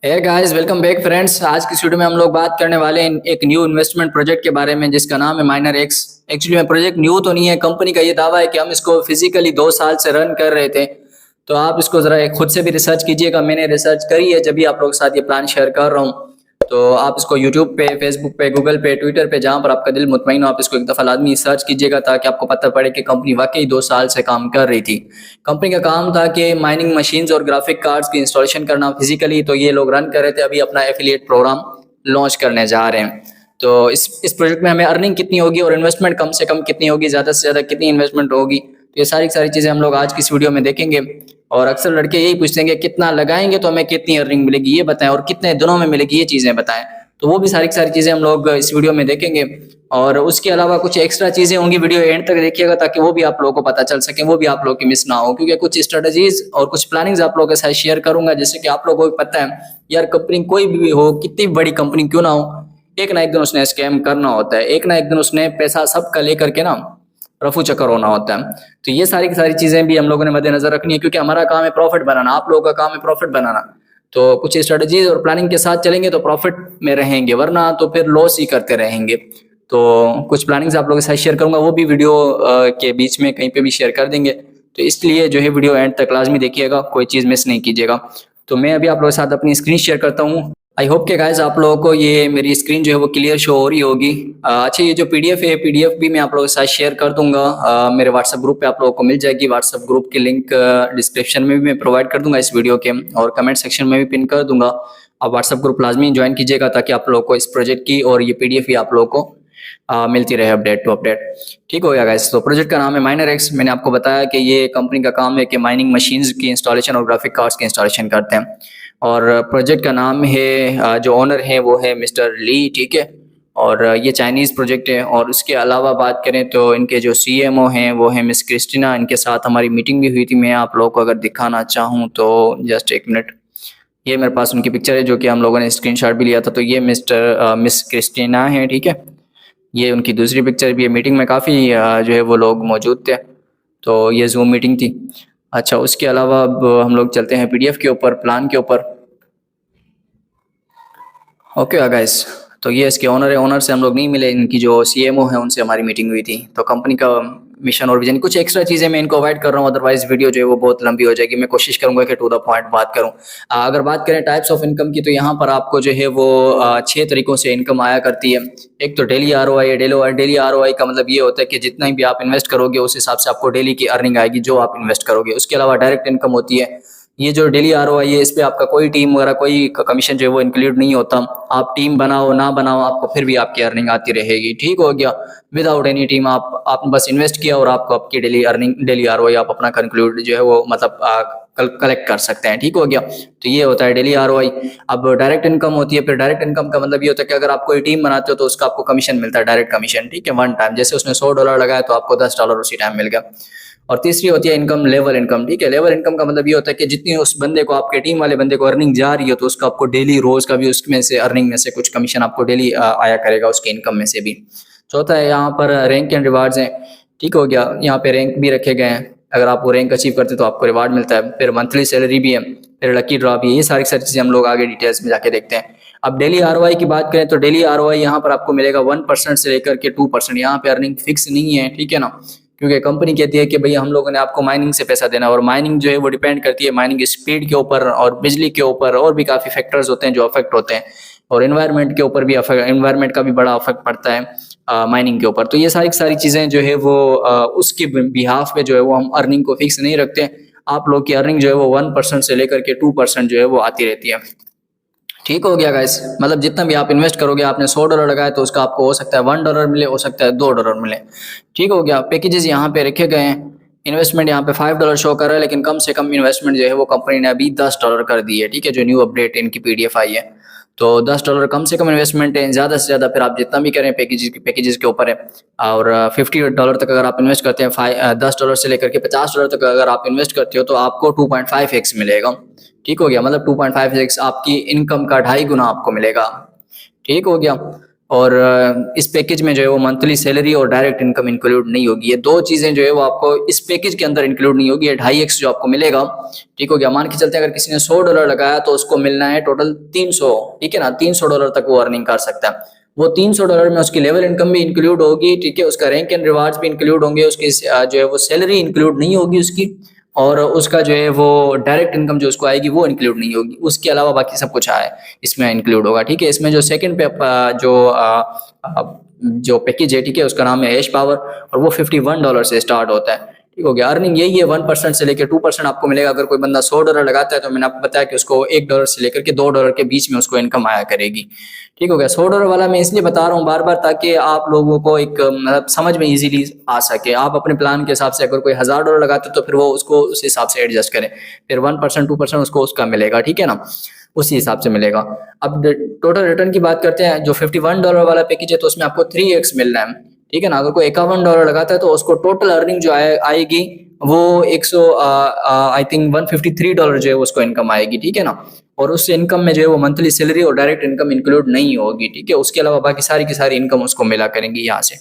हे guys, welcome back friends. आज की video में हम लोग बात करने वाले हैं एक न्यू इन्वेस्टमेंट प्रोजेक्ट के बारे में जिसका नाम है माइनर एक्स। एक्चुअली में प्रोजेक्ट न्यू तो नहीं है, कंपनी का ये दावा है कि हम इसको फिजिकली 2 साल से रन कर रहे थे। तो आप इसको जरा खुद से भी रिसर्च कीजिएगा, मैंने रिसर्च करी है जब भी आप लोगों के साथ ये प्लान शेयर कर रहा हूँ। तो आप इसको यूट्यूब पे, फेसबुक पे, गूगल पे, ट्विटर पे, जहाँ पर आपका दिल मुतमईन हो आप इसको एक दफ़ा लाजमी सर्च कीजिएगा ताकि आपको पता पड़े कि कंपनी वाकई 2 साल से काम कर रही थी। कंपनी का काम था कि माइनिंग मशीन्स और ग्राफिक कार्ड्स की इंस्टॉलेशन करना फिजिकली, तो ये लोग रन कर रहे थे। अभी अपना एफिलिएट प्रोग्राम लॉन्च करने जा रहे हैं। तो इस प्रोजेक्ट में हमें अर्निंग कितनी होगी और इन्वेस्टमेंट कम से कम कितनी होगी, ज़्यादा से ज़्यादा कितनी इन्वेस्टमेंट होगी, तो ये सारी सारी चीज़ें हम लोग आज की इस वीडियो में देखेंगे। और अक्सर लड़के यही पूछते हैं कि कितना लगाएंगे तो हमें कितनी अर्निंग मिलेगी ये बताएं, और कितने दिनों में मिलेगी ये चीज़ें बताएं। तो वो भी सारी सारी चीज़ें हम लोग इस वीडियो में देखेंगे। और उसके अलावा कुछ एक्स्ट्रा चीज़ें होंगी, वीडियो एंड तक देखिएगा ताकि वो भी आप लोगों को पता चल सके, वो भी आप लोगों की मिस ना हो। क्योंकि कुछ स्ट्रेटजीज और कुछ प्लानिंग्स आप लोगों के साथ शेयर करूंगा जिससे कि आप लोगों को भी पता है यार, कंपनी कोई भी हो, कितनी बड़ी कंपनी क्यों ना हो, एक ना एक दिन उसने स्कैम करना होता है, एक ना एक दिन उसने पैसा सबका लेकर के ना रफू चक्कर होना होता है। तो ये सारी की सारी चीजें भी हम लोगों ने मद्देनजर रखनी है, क्योंकि हमारा काम है प्रॉफिट बनाना, आप लोगों का काम है प्रॉफिट बनाना। तो कुछ स्ट्रेटजीज और प्लानिंग के साथ चलेंगे तो प्रॉफिट में रहेंगे, वरना तो फिर लॉस ही करते रहेंगे। तो कुछ प्लानिंग्स आप लोगों के साथ शेयर करूंगा, वो भी वीडियो के बीच में कहीं पे भी शेयर कर देंगे। तो इसलिए जो है वीडियो एंड तक लाजमी देखिएगा, कोई चीज़ मिस नहीं कीजिएगा। तो मैं अभी आप लोगों के साथ अपनी स्क्रीन शेयर करता हूँ। आई होप के गाइस आप लोगों को ये मेरी स्क्रीन जो है वो क्लियर शो हो रही होगी। अच्छा, ये जो पीडीएफ है, पीडीएफ भी मैं आप लोगों के साथ शेयर कर दूंगा। मेरे व्हाट्सएप ग्रुप पे आप लोगों को मिल जाएगी। व्हाट्सएप ग्रुप की लिंक डिस्क्रिप्शन में भी मैं प्रोवाइड कर दूंगा इस वीडियो के, और कमेंट सेक्शन में भी पिन कर दूंगा। आप व्हाट्सएप ग्रुप लाजमी ज्वाइन कीजिएगा ताकि आप लोगों को इस प्रोजेक्ट की और ये पीडीएफ भी आप लोगों को मिलती रहे अपडेट टू अपडेट। ठीक हो गया गाइस। तो प्रोजेक्ट का नाम है माइनर एक्स। मैंने आपको बताया कि ये कंपनी का काम है कि माइनिंग मशीन्स की इंस्टॉलेशन और ग्राफिक कार्ड्स की इंस्टॉलेशन करते हैं। और प्रोजेक्ट का नाम है, जो ओनर है वो है मिस्टर ली। ठीक है। और ये चाइनीज़ प्रोजेक्ट है। और उसके अलावा बात करें तो इनके जो सीएमओ हैं वो है मिस क्रिस्टिना। इनके साथ हमारी मीटिंग भी हुई थी। मैं आप लोगों को अगर दिखाना चाहूँ तो जस्ट एक मिनट, ये मेरे पास उनकी पिक्चर है जो कि हम लोगों ने स्क्रीनशॉट भी लिया था। तो ये मिस क्रिस्टिना है। ठीक है। ये उनकी दूसरी पिक्चर भी है। मीटिंग में काफ़ी जो है वो लोग मौजूद थे। तो ये जूम मीटिंग थी। अच्छा, उसके अलावा अब हम लोग चलते हैं पीडीएफ के ऊपर, प्लान के ऊपर। ओके गाइस, तो ये इसके ओनर है। ओनर से हम लोग नहीं मिले, इनकी जो सीएमओ है उनसे हमारी मीटिंग हुई थी। तो कंपनी का मिशन और विजन, कुछ एक्स्ट्रा चीज़ें मैं इनको अवॉइड कर रहा हूँ, अदरवाइज वीडियो जो है वो बहुत लंबी हो जाएगी। मैं कोशिश करूंगा कि टू द पॉइंट बात करूँ। अगर बात करें टाइप्स ऑफ इनकम की, तो यहाँ पर आपको जो है वो 6 तरीकों से इनकम आया करती है। एक तो डेली आरओआई है। डेली आरओआई का मतलब ये होता है कि जितना भी आप इन्वेस्ट करोगे उस हिसाब से आपको डेली की अर्निंग आएगी जो आप इन्वेस्ट करोगे। उसके अलावा डायरेक्ट इनकम होती है। ये जो डेली आरओआई है, इस पे आपका कोई टीम वगैरह कोई कमीशन जो है वो इंक्लूड नहीं होता। आप टीम बनाओ ना बनाओ, आपको फिर भी आपकी अर्निंग आती रहेगी। ठीक हो गया। विदाउट एनी टीम आपने बस इन्वेस्ट किया और आपको आपकी डेली अर्निंग, डेली आरओआई आप अपना कंक्लूड जो है वो मतलब कलेक्ट कर सकते हैं। ठीक हो गया। तो ये होता है डेली आरओआई। अब डायरेक्ट इनकम होती है। फिर डायरेक्ट इनकम का मतलब ये होता है कि अगर आप कोई टीम बनाते हो तो उसका आपको कमीशन मिलता है, डायरेक्ट कमीशन। ठीक है, वन टाइम। जैसे उसने $100 लगाया तो आपको $10 उसी टाइम मिल गया। और तीसरी होती है इनकम लेवल इनकम। ठीक है, लेवल इनकम का मतलब ये होता है कि जितनी उस बंदे को, आपके टीम वाले बंदे को अर्निंग जा रही है तो उसका आपको डेली, रोज का भी उसमें से अर्निंग में से कुछ कमीशन आपको डेली आया करेगा, उसके इनकम में से भी। चौथा है यहाँ पर रैंक एंड रिवार्ड्स हैं। ठीक हो गया। यहाँ पे रैंक भी रखे गए हैं। अगर आप वो रैंक अचीव करते तो आपको रिवार्ड मिलता है। फिर मंथली सैलरी भी है। फिर लकी ड्रॉ भी है। ये सारी सारी चीज़ें हम लोग आगे डिटेल्स में जाके देखते हैं। अब डेली आरओआई की बात करें तो डेली आरओआई यहाँ पर आपको मिलेगा 1% से लेकर के 2%। यहाँ पे अर्निंग फिक्स नहीं है। ठीक है ना, क्योंकि कंपनी कहती है कि भाई हम लोगों ने आपको माइनिंग से पैसा देना, और माइनिंग जो है वो डिपेंड करती है माइनिंग स्पीड के ऊपर और बिजली के ऊपर, और भी काफ़ी फैक्टर्स होते हैं जो अफेक्ट होते हैं। और एनवायरनमेंट के ऊपर भी एनवायरनमेंट का भी बड़ा अफेक्ट पड़ता है माइनिंग के ऊपर। तो ये सारी सारी चीज़ें जो है वो उसके बिहाफ पे जो है वो हम अर्निंग को फिक्स नहीं रखते। आप लोग की अर्निंग जो है वो 1% से लेकर के 2% जो है वो आती रहती है। ठीक हो गया गाइस। मतलब जितना भी आप इन्वेस्ट करोगे, आपने $100 लगाया तो उसका आपको हो सकता है $1 मिले, हो सकता है $2 मिले। ठीक हो गया। पैकेजेस यहाँ पे रखे गए हैं। इन्वेस्टमेंट यहाँ पे $5 शो कर रहा है, लेकिन कम से कम इन्वेस्टमेंट जो है वो कंपनी ने अभी $10 कर दी है। ठीक है, जो न्यू अपडेट इनकी पीडीएफ आई है। तो $10 कम से कम इन्वेस्टमेंट है। ज़्यादा से ज़्यादा फिर आप जितना भी करें पैकेजेस के ऊपर है। और $50 तक अगर आप इन्वेस्ट करते हैं, $10 से लेकर के $50 तक अगर आप इन्वेस्ट करते हो तो आपको 2.5x मिलेगा। ठीक हो गया। मतलब 2.5x आपकी इनकम का 2.5 गुना आपको मिलेगा। ठीक हो गया। और इस पैकेज में जो है वो मंथली सैलरी और डायरेक्ट इनकम इंक्लूड नहीं होगी। ये दो चीजें जो है वो आपको इस पैकेज के अंदर इंक्लूड नहीं होगी। ये 2.5x जो आपको मिलेगा, ठीक हो गया। मान के चलते हैं अगर किसी ने $100 लगाया तो उसको मिलना है टोटल 300, ठीक है ना। $300 तक वो अर्निंग कर सकता है। वो $300 में उसकी लेवल इनकम भी इंक्लूड होगी, ठीक है, उसका रैंक एंड रिवार्ड्स भी इंक्लूड होंगे, उसकी जो है वो सैलरी इंक्लूड नहीं होगी उसकी, और उसका जो है वो डायरेक्ट इनकम जो उसको आएगी वो इंक्लूड नहीं होगी। उसके अलावा बाकी सब कुछ आए इसमें इंक्लूड होगा, ठीक है। इसमें जो सेकंड पे जो पैकेज है, ठीक है, उसका नाम है ऐश पावर, और वो $51 से स्टार्ट होता है, ठीक हो गया। अर्निंग यही है, 1% से लेकर 2% आपको मिलेगा। अगर कोई बंदा $100 लगाता है तो मैंने आपको बताया कि उसको $1 से लेकर के $2 के बीच में उसको इनकम आया करेगी, ठीक हो गया। $100 वाला मैं इसलिए बता रहा हूँ बार बार ताकि आप लोगों को एक मतलब समझ में इजीली आ सके। आप अपने प्लान के हिसाब से अगर कोई $1000 लगाते तो फिर वो उसको उस हिसाब से एडजस्ट करें, फिर 1% 2% उसको उसका मिलेगा, ठीक है ना, उसी हिसाब से मिलेगा। अब टोटल रिटर्न की बात करते हैं। जो $51 वाला पैकेज है तो उसमें आपको 3x मिलना है, ठीक है ना। अगर कोई $51 लगाता है तो उसको टोटल अर्निंग जो आएगी वो 100 आई थिंक $153 जो है उसको इनकम आएगी, ठीक है ना। और उस इनकम में जो है वो मंथली सैलरी और डायरेक्ट इनकम इंक्लूड नहीं होगी, ठीक है। उसके अलावा बाकी सारी की सारी इनकम उसको मिला करेंगी यहाँ से।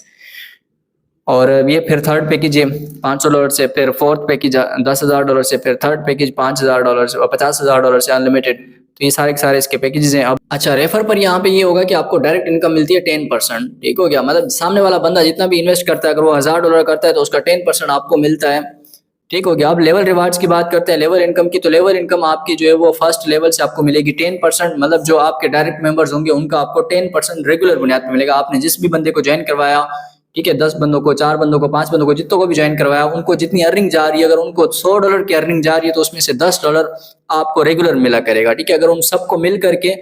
और ये फिर थर्ड पैकेज है $500 से, फिर फोर्थ पैकेज $10,000 से, फिर थर्ड पैकेज $5,000 से, और $50,000 से अनलिमिटेड। तो ये सारे के सारे इसके पैकेजेस हैं। अब अच्छा, रेफर पर यहाँ पे ये होगा कि आपको डायरेक्ट इनकम मिलती है 10%, ठीक हो गया। मतलब सामने वाला बंदा जितना भी इन्वेस्ट करता है, अगर वो $1000 करता है तो उसका 10% आपको मिलता है, ठीक हो गया। अब लेवल रिवार्ड्स की बात करते हैं, लेवल इनकम की। तो लेवल इनकम आपकी जो है वो फर्स्ट लेवल से आपको मिलेगी 10%। मतलब जो आपके डायरेक्ट मेंबर्स होंगे उनका आपको 10% रेगुलर बुनियाद पर मिलेगा। आपने जिस भी बंदे को ज्वाइन करवाया, ठीक है, 10 बंदों को, 4 बंदों को, 5 बंदों को, जितनों को भी ज्वाइन करवाया, उनको जितनी अर्निंग जा रही है, अगर उनको $100 की अर्निंग जा रही है तो उसमें से $10 आपको रेगुलर मिला करेगा, ठीक है। अगर उन सबको मिल करके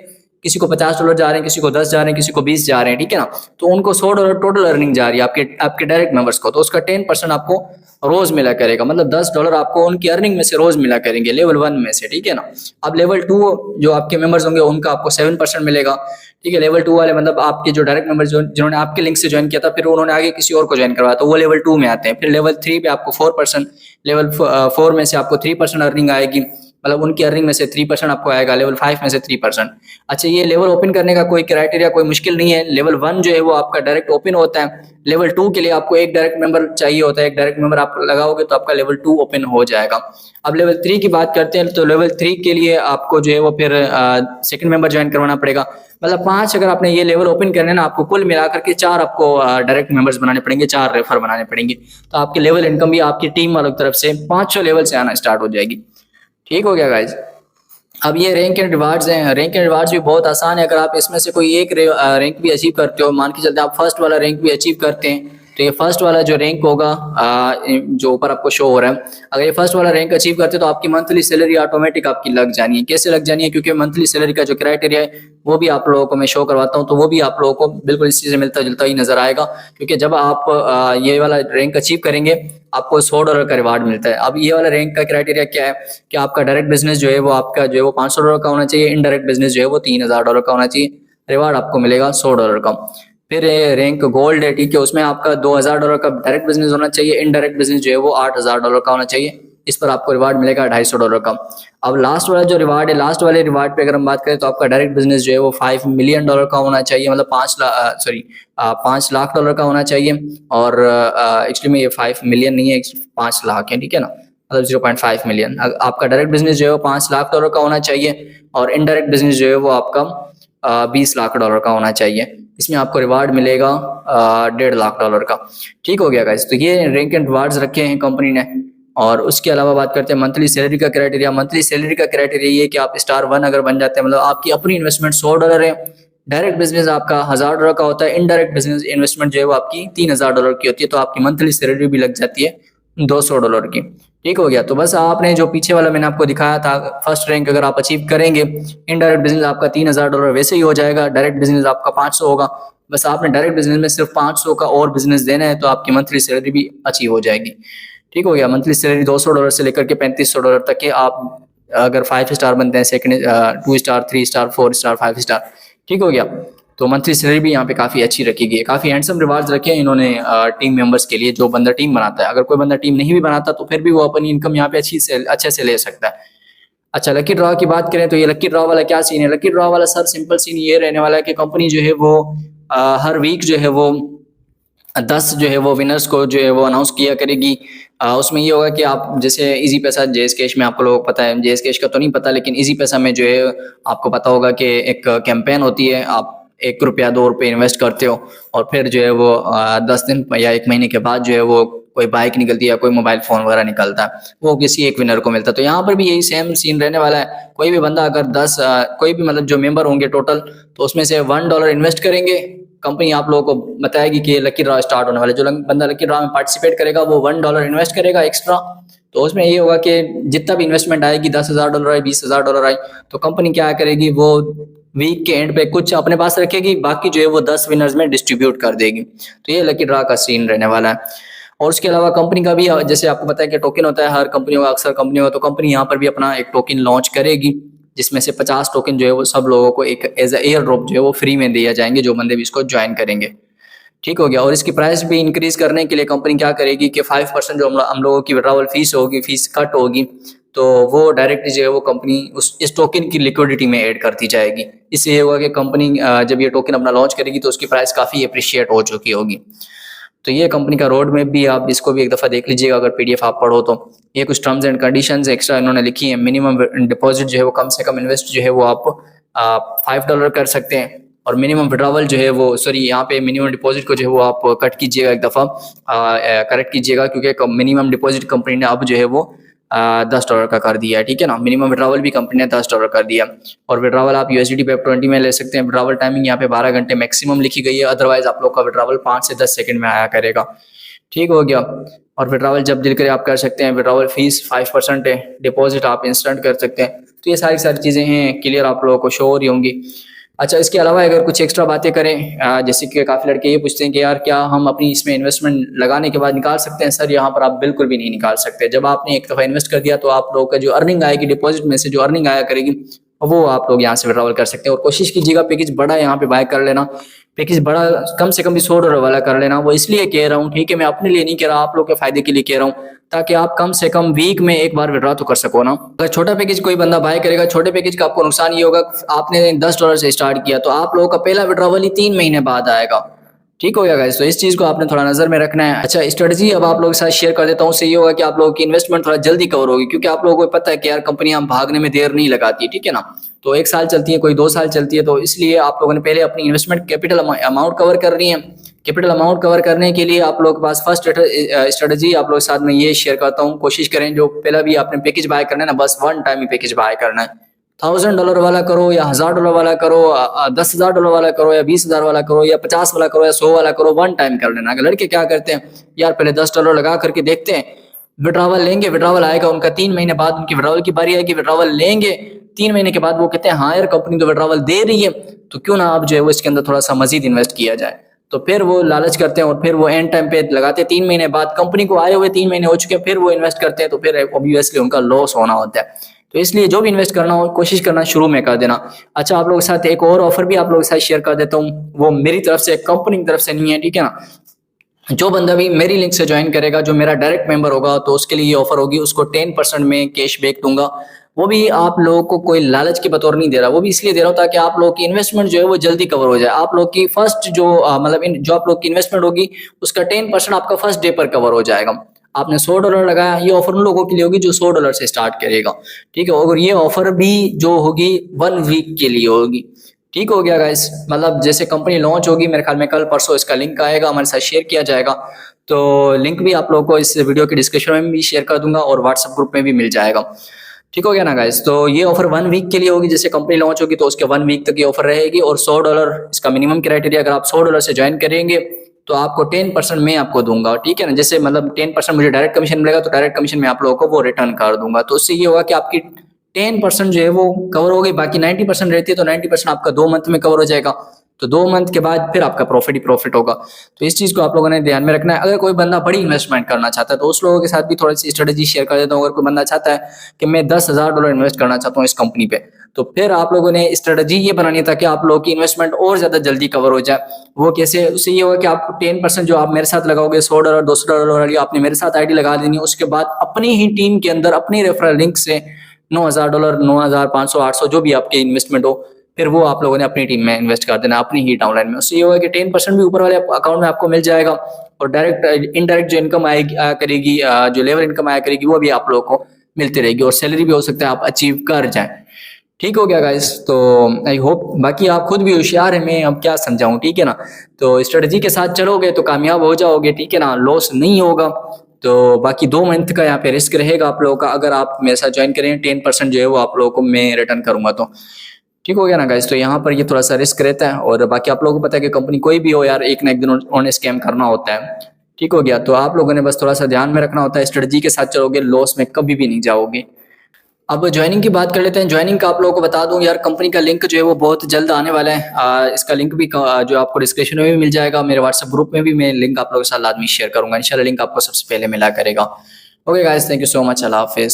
किसी को $50 जा रहे हैं, किसी को 10 जा रहे हैं, किसी को 20 जा रहे हैं, ठीक है ना, तो उनको $100 टोटल अर्निंग जा रही है आपके डायरेक्ट मेंबर्स को, तो उसका 10% आपको रोज मिला करेगा। मतलब $10 आपको उनकी अर्निंग में से रोज मिला करेंगे लेवल 1 में से, ठीक है ना। अब लेवल 2 जो आपके मेंबर्स होंगे उनका आपको 7% मिलेगा, ठीक है। लेवल 2 वाले मतलब आपके जो डायरेक्ट मेंबर्स जिन्होंने आपके लिंक से ज्वाइन किया था, फिर उन्होंने आगे किसी और को ज्वाइन करवाया, तो वो लेवल 2 में आते हैं। फिर लेवल 3 पे आपको 4%, लेवल 4 में से आपको 3% अर्निंग आएगी, मतलब उनकी अर्निंग में से 3% आपको आएगा, लेवल 5 में से 3%। अच्छा, ये लेवल ओपन करने का कोई क्राइटेरिया, कोई मुश्किल नहीं है। लेवल 1 जो है वो आपका डायरेक्ट ओपन होता है। लेवल 2 के लिए आपको एक डायरेक्ट मेंबर चाहिए होता है, एक डायरेक्ट मेंबर आप लगाओगे तो आपका लेवल 2 ओपन हो जाएगा। अब लेवल 3 की बात करते हैं, तो लेवल 3 के लिए आपको जो है वो फिर सेकंड मेंबर ज्वाइन करवाना पड़ेगा। मतलब 5 अगर आपने ये लेवल ओपन करने ना, आपको कुल मिलाकर के 4 आपको डायरेक्ट मेंबर्स बनाने पड़ेंगे, 4 रेफर बनाने पड़ेंगे, तो आपकी लेवल इनकम भी आपकी टीम वालों की तरफ से 500 लेवल से आना स्टार्ट हो जाएगी, ठीक हो गया गाइज। अब ये रैंक एंड रिवार्ड्स हैं। रैंक एंड रिवार्ड्स भी बहुत आसान है। अगर आप इसमें से कोई एक रैंक भी अचीव करते हो, मान के चलते आप फर्स्ट वाला रैंक भी अचीव करते हैं, तो ये फर्स्ट वाला जो रैंक होगा जो ऊपर आपको शो हो रहा है, अगर ये फर्स्ट वाला रैंक अचीव करते हो तो आपकी मंथली सैलरी ऑटोमेटिक आपकी लग जानी है। कैसे लग जानी है? क्योंकि मंथली सैलरी का जो क्राइटेरिया है वो भी आप लोगों को मैं शो करवाता हूँ, तो वो भी आप लोगों को बिल्कुल इसी से मिलता जुलता ही नजर आएगा। क्योंकि जब आप ये वाला रैंक अचीव करेंगे आपको $100 का रिवार्ड मिलता है। अब ये वाला रैंक का क्राइटेरिया क्या है कि आपका डायरेक्ट बिजनेस जो है वो आपका जो है वो $500 का होना चाहिए, इनडायरेक्ट बिजनेस जो है वो $3000 का होना चाहिए, रिवार्ड आपको मिलेगा $100 का। फिर रैंक गोल्ड है, ठीक है, उसमें आपका $2000 का डायरेक्ट बिजनेस होना चाहिए, इनडायरेक्ट बिजनेस जो है वो $8000 का होना चाहिए, इस पर आपको रिवार्ड मिलेगा $250 का। अब लास्ट वाला जो रिवार्ड है, लास्ट वाले रिवार्ड पे अगर हम बात करें तो आपका डायरेक्ट बिजनेस जो है वो $5 मिलियन का होना चाहिए, मतलब 5 लाख डॉलर का होना चाहिए। और एक्चुअली में ये 5 मिलियन नहीं है, 5 लाख है, ठीक है ना, मतलब 0.5 मिलियन। आपका डायरेक्ट बिजनेस जो है वो $5 लाख का होना चाहिए, और इनडायरेक्ट बिजनेस जो है वो आपका $20 लाख का होना चाहिए। इसमें आपको रिवार्ड मिलेगा $1.5 लाख का, ठीक हो गया गाइस। तो ये रैंक एंड रिवार्ड्स रखे हैं कंपनी ने। और उसके अलावा बात करते हैं मंथली सैलरी का क्राइटेरिया। मंथली सैलरी का क्राइटेरिया ये कि आप स्टार 1 अगर बन जाते हैं, मतलब आपकी अपनी इन्वेस्टमेंट $100 है, डायरेक्ट बिजनेस आपका $1000 का होता है, इनडायरेक्ट बिजनेस इन्वेस्टमेंट जो है वो आपकी $3000 की होती है, तो आपकी मंथली सैलरी भी लग जाती है $200 की, ठीक हो गया। तो बस आपने जो पीछे वाला मैंने आपको दिखाया था, फर्स्ट रैंक अगर आप अचीव करेंगे, इनडायरेक्ट बिजनेस आपका $3000 वैसे ही हो जाएगा, डायरेक्ट बिजनेस आपका 500 होगा। बस आपने डायरेक्ट बिजनेस में सिर्फ 500 का और बिजनेस देना है, तो आपकी मंथली सैलरी भी अचीव हो जाएगी, ठीक हो गया। मंथली सैलरी $200 से लेकर के $3500 तक के। आप अगर 5 स्टार बनते हैं, second 2 star, 3 star, 4 star, 5 star, ठीक हो गया। तो मंथली सैलरी भी यहाँ पे काफ़ी अच्छी रखी गई है। काफ़ी हैंडसम रिवार्ड्स रखे हैं इन्होंने टीम मेंबर्स के लिए, जो बंदा टीम बनाता है। अगर कोई बंदा टीम नहीं भी बनाता तो फिर भी वो अपनी इनकम यहाँ पे अच्छे से ले सकता है। अच्छा, लकी ड्रॉ की बात करें तो ये लकी ड्रॉ वाला क्या सीन है? लकी ड्रॉ वाला सर सिंपल सीन ये रहने वाला है कि कंपनी जो है वो हर वीक जो है वो 10 जो है वो विनर्स को जो है वो अनाउंस किया करेगी। उसमें ये होगा कि आप जैसे इजी पैसा जेएस कैश में आपको लोगों को पता है, जेएस कैश का तो नहीं पता, लेकिन इजी पैसा में जो है आपको पता होगा कि एक कैंपेन होती है। आप 1 रुपया 2 रुपये इन्वेस्ट करते हो और फिर जो है वो 10 दिन या 1 महीने के बाद जो है वो कोई बाइक निकलती है या कोई मोबाइल फोन वगैरह निकलता है, वो किसी एक विनर को मिलता है। तो यहाँ पर भी यही सेम सीन रहने वाला है। कोई भी बंदा अगर 10 कोई भी मतलब जो मेंबर होंगे टोटल, तो उसमें से $1 इन्वेस्ट करेंगे, कंपनी आप लोगों को बताएगी कि लकी ड्रॉ स्टार्ट होने वाला है। जो बंदा लकी ड्रॉ में पार्टिसिपेट करेगा वो $1 इन्वेस्ट करेगा एक्स्ट्रा। तो उसमें ये होगा कि जितना भी इन्वेस्टमेंट आएगी, $10,000 आई, $20,000 आई, तो कंपनी क्या करेगी, वो वीक के एंड पे कुछ अपने पास रखेगी, बाकी जो है वो 10 विनर्स में डिस्ट्रीब्यूट कर देगी। तो ये लकी ड्रॉ का सीन रहने वाला है। और उसके अलावा कंपनी का भी जैसे आपको पता है कि टोकन होता है हर कंपनियों का, अक्सर कंपनियों का, तो कंपनी यहाँ पर भी अपना एक टोकन लॉन्च करेगी, जिसमें से 50 टोकन जो है वो सब लोगों को एक एज एयर ड्रॉप जो है वो फ्री में दिया जाएंगे, जो बंदे भी इसको ज्वाइन करेंगे। ठीक हो गया। और इसकी प्राइस भी इंक्रीज करने के लिए कंपनी क्या करेगी कि 5% जो हम लोगों की विड्रॉवल फीस होगी, फीस कट होगी, तो वो डायरेक्टली जो है वो कंपनी इस टोकन की लिक्विडिटी में ऐड करती जाएगी। इससे ये होगा कि कंपनी जब ये टोकन अपना लॉन्च करेगी तो उसकी प्राइस काफ़ी अप्रिशिएट हो चुकी होगी। तो ये कंपनी का रोड मैप भी, आप इसको भी एक दफ़ा देख लीजिएगा अगर पीडीएफ आप पढ़ो तो। ये कुछ टर्म्स एंड कंडीशंस एक्स्ट्रा इन्होंने लिखी है। मिनिमम डिपॉजिट जो है वो कम से कम इन्वेस्ट जो है वो आप $5 कर सकते हैं, और मिनिमम विड्रॉवल जो है वो, सॉरी यहाँ पे मिनिमम डिपॉजिट को जो है वो आप कट कीजिएगा एक दफ़ा, करेक्ट कीजिएगा, क्योंकि मिनिमम डिपॉजिट कंपनी ने अब जो है वो $10 का कर दिया है। ठीक है ना। मिनिमम विड्रॉवल भी कंपनी ने $10 कर दिया। और विड्रॉवल आप यूएसडीटी पे 20 में ले सकते हैं। विड्रॉवल टाइमिंग यहाँ पे 12 घंटे मैक्सिमम लिखी गई है, अदरवाइज आप लोग का विड्रॉवल 5 से 10 सेकंड में आया करेगा। ठीक हो गया। और विड्रॉवल जब दिल करे आप कर सकते हैं। विड्रॉवल फीस 5% है, डिपॉजिट आप इंस्टेंट कर सकते हैं। तो ये सारी चीज़ें हैं, क्लियर आप लोगों को शो हो रही होंगी। अच्छा, इसके अलावा अगर कुछ एक्स्ट्रा बातें करें, जैसे कि काफ़ी लड़के ये पूछते हैं कि यार क्या हम अपनी इसमें इन्वेस्टमेंट लगाने के बाद निकाल सकते हैं? सर यहाँ पर आप बिल्कुल भी नहीं निकाल सकते। जब आपने एक दफ़ा इन्वेस्ट कर दिया तो आप लोगों का जो अर्निंग आएगी डिपॉजिट में से, जो अर्निंग आया करेगी, वो आप लोग यहाँ से विड्रॉवल कर सकते हैं। और कोशिश कीजिएगा पैकेज बड़ा यहाँ पे बाय कर लेना। पैकेज बड़ा कम से कम भी $100 वाला कर लेना। वो इसलिए कह रहा हूँ, ठीक है, मैं अपने लिए नहीं कह रहा, आप लोग के फायदे के लिए कह रहा हूँ, ताकि आप कम से कम वीक में एक बार विड्रॉ तो कर सको ना। अगर छोटा पैकेज कोई बंदा बाय करेगा, छोटे पैकेज का आपको नुकसान ये होगा, आपने $10 से स्टार्ट किया तो आप लोगों का पहला विड्रॉवल ही 3 महीने बाद आएगा। ठीक हो गया गाइस। तो इस चीज़ को आपने थोड़ा नज़र में रखना है। अच्छा, स्ट्रेटजी अब आप लोगों के साथ शेयर कर देता हूँ। उससे ये होगा कि आप लोगों की इन्वेस्टमेंट थोड़ा जल्दी कवर होगी, क्योंकि आप लोगों को पता है कि यार कंपनियां भागने में देर नहीं लगाती है। ठीक है ना। तो 1 साल चलती है, कोई 2 साल चलती है, तो इसलिए आप लोगों ने पहले अपनी इन्वेस्टमेंट कैपिटल अमाउंट कवर करनी है। कैपिटल अमाउंट कवर करने के लिए आप लोगों के पास फर्स्ट स्ट्रेटजी आप लोगों के साथ में ये शेयर करता हूँ। कोशिश करें जो पहला भी आपने पैकेज बाय करना है ना, बस 1 टाइम ही पैकेज बाय करना है। $1,000 वाला करो या $1,000 वाला करो, $10,000 वाला करो या $20,000 वाला करो या 50 वाला करो या 100 वाला करो, 1 टाइम कर लेना। लड़के क्या करते हैं यार, पहले $10 लगा करके देखते हैं, विड्रॉवल लेंगे, विड्रॉवल आएगा उनका 3 महीने बाद, उनकी विड्रॉवल की बारी आएगी, विड्रॉवल लेंगे, 3 महीने के बाद वो कहते हैं हाँ यार कंपनी तो विड्रॉवल दे रही है, तो क्यों ना आप जो है वो इसके अंदर थोड़ा सा मजीद इन्वेस्ट किया जाए। तो फिर वो लालच करते हैं और फिर वो एंड टाइम पे लगाते हैं। 3 महीने बाद कंपनी को आए हुए 3 महीने हो चुके हैं, फिर वो इन्वेस्ट करते हैं, तो फिर ऑब्वियसली उनका लॉस होना होता है। तो इसलिए जो भी इन्वेस्ट करना हो कोशिश करना शुरू में कर देना। अच्छा, आप लोगों के साथ एक और ऑफर भी आप लोगों के साथ शेयर कर देता हूँ। वो मेरी तरफ से, कंपनी की तरफ से नहीं है, ठीक है ना। जो बंदा भी मेरी लिंक से ज्वाइन करेगा, जो मेरा डायरेक्ट मेंबर होगा, तो उसके लिए ये ऑफर होगी, उसको 10% में कैश बैक दूंगा। वो भी आप लोगों को कोई लालच के बतौर नहीं दे रहा, वो भी इसलिए दे रहा हूँ ताकि आप लोगों की इन्वेस्टमेंट जो है वो जल्दी कवर हो जाए। आप लोग की फर्स्ट जो मतलब जो आप लोग की इन्वेस्टमेंट होगी उसका 10% आपका फर्स्ट डे पर कवर हो जाएगा। आपने $100 लगाया, ये ऑफर उन लोगों के लिए होगी जो $100 से स्टार्ट करेगा, ठीक है। और ये ऑफर भी जो होगी 1 वीक के लिए होगी। ठीक हो गया गाइस। मतलब जैसे कंपनी लॉन्च होगी, मेरे ख्याल में कल परसों इसका लिंक आएगा, हमारे साथ शेयर किया जाएगा। तो लिंक भी आप लोगों को इस वीडियो के डिस्क्रिप्शन में भी शेयर कर दूंगा और व्हाट्सएप ग्रुप में भी मिल जाएगा। ठीक हो गया ना गाइस। तो ये ऑफर 1 वीक के लिए होगी, जैसे कंपनी लॉन्च होगी तो उसके 1 वीक तक ये ऑफर रहेगी। और $100 इसका मिनिमम क्राइटेरिया, अगर आप $100 से ज्वाइन करेंगे तो आपको 10% मैं आपको दूंगा, ठीक है ना। जैसे मतलब 10% मुझे डायरेक्ट कमीशन मिलेगा तो डायरेक्ट कमीशन मैं आप लोगों को वो रिटर्न कर दूंगा। तो उससे ये होगा कि आपकी 10% जो है वो कवर हो गई, बाकी 90% रहती है, तो 90% आपका 2 मंथ में कवर हो जाएगा। तो 2 मंथ के बाद फिर आपका प्रॉफिट ही प्रॉफिट होगा। तो इस चीज को आप लोगों ने ध्यान में रखना है। अगर कोई बंदा बड़ी इन्वेस्टमेंट करना चाहता है तो उस लोगों के साथ भी थोड़ी सी स्ट्रेटेजी शेयर कर देता हूँ। अगर कोई बंदा चाहता है कि मैं $10,000 इन्वेस्ट करना चाहता हूँ इस कंपनी पे, तो फिर आप लोगों ने स्ट्रेटेजी ये बनानी है ताकि आप लोगों की इन्वेस्टमेंट और ज्यादा जल्दी कवर हो जाए। वो कैसे? उससे ये होगा कि आप 10% जो आप मेरे साथ लगाओगे, $100 $200 वाली आपने मेरे साथ आईडी लगा देनी है। उसके बाद अपनी ही टीम के अंदर अपनी रेफरल लिंक से $9,000 $9,500 800 जो भी आपकी इन्वेस्टमेंट हो, फिर वो आप लोगों ने अपनी टीम में इन्वेस्ट कर देना, अपनी ही डाउनलाइन में। उससे ये होगा कि 10% भी ऊपर वाले अकाउंट में आपको मिल जाएगा, और डायरेक्ट इनडायरेक्ट जो इनकम आएगी आया करेगी, जो लेबर इनकम आया करेगी, वो भी आप लोगों को मिलती रहेगी, और सैलरी भी हो सकता है आप अचीव कर जाएं। ठीक हो गया गाइस, तो आई होप, बाकी आप खुद भी होशियार हैं, मैं अब क्या समझाऊं, ठीक है ना। तो स्ट्रेटजी के साथ चलोगे तो कामयाब हो जाओगे, ठीक है ना, लॉस नहीं होगा। तो बाकी 2 मंथ का यहाँ पे रिस्क रहेगा आप लोगों का, अगर आप मेरे साथ ज्वाइन करें 10% जो है वो आप लोगों को मैं रिटर्न करूंगा। तो ठीक हो गया ना गाइस, तो यहाँ पर ये थोड़ा सा रिस्क रहता है, और बाकी आप लोगों को पता है कि कंपनी कोई भी हो यार, एक ना एक दिन उन्हें स्कैम करना होता है। ठीक हो गया, तो आप लोगों ने बस थोड़ा सा ध्यान में रखना होता है, स्ट्रेटजी के साथ चलोगे लॉस में कभी भी नहीं जाओगे। अब ज्वाइनिंग की बात कर लेते हैं। ज्वाइनिंग का आप लोगों को बता दूं यार, कंपनी का लिंक जो है वो बहुत जल्द आने वाला है। इसका लिंक भी जो आपको डिस्क्रिप्शन में भी मिल जाएगा, मेरे व्हाट्सएप ग्रुप में भी मैं लिंक आप लोगों के साथ लाजमी शेयर करूंगा, इंशाल्लाह लिंक आपको सबसे पहले मिला करेगा। Okay guys, thank you so much, अल्लाह हाफिज़।